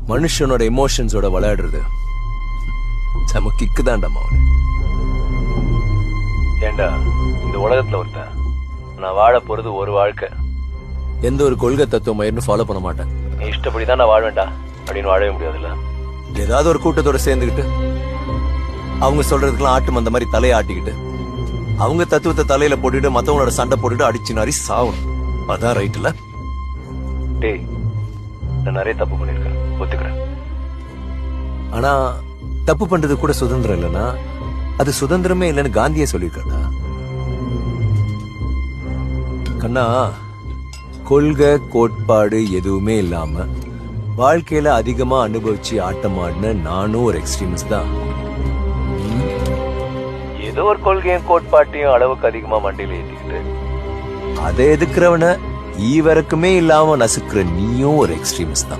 மனுஷனோட எமோஷன்ஸோட விளையாடுறது செம கிக்கு தான்டா அவனு. ஏண்டா இந்த உலகத்துல ஒருத்தன் நான் வாழ போறது ஒரு வாழ்க்கை, எந்த ஒரு கொள்கை தத்துவம் மயிர்னு ஃபாலோ பண்ண மாட்டேன். நீ இஷ்டப்படிதான் நான் வாழ்வேண்டா அப்படின்னு வாழவே முடியாதுல்ல. ஏதாவது ஒரு கூட்டத்தோட சேர்ந்துக்கிட்டு அவங்க சொல்றதுக்கெல்லாம் ஆட்டு மந்த மாதிரி தலையை ஆட்டிக்கிட்டு அவங்க தத்துவத்தை தலையில போட்டுட்டு மத்தவங்களோட சண்டை போட்டுட்டு அடிச்சு நாரி சாவணும். அதான் ரைட்ல. டேய் நான் நிறைய தப்பு பண்ணிருக்கேன், ஒத்துக்கிறேன். ஆனா தப்பு பண்றது கூட சுதந்திரம் இல்லைன்னா அது சுதந்திரமே இல்லைன்னு காந்தியே சொல்லியிருக்காடா. கண்ணா, கொள்கை கோட்பாடு எதுவுமே இல்லாம வாழ்க்கையில அதிகமா அனுபவிச்சு ஆட்டமாடின நானும் ஒரு எக்ஸ்ட்ரீமிஸ்ட் தான். ஏதோ ஒரு கொள்கையும் கோட்பாட்டையும் அளவுக்கு அதிகமா மண்டையில ஏத்திக்கிட்டு அதை எதுக்குறவன ஈவரக்குமே இல்லாம நசுக்குற நீயும் ஒரு எக்ஸ்ட்ரீமிஸ்ட் தான்.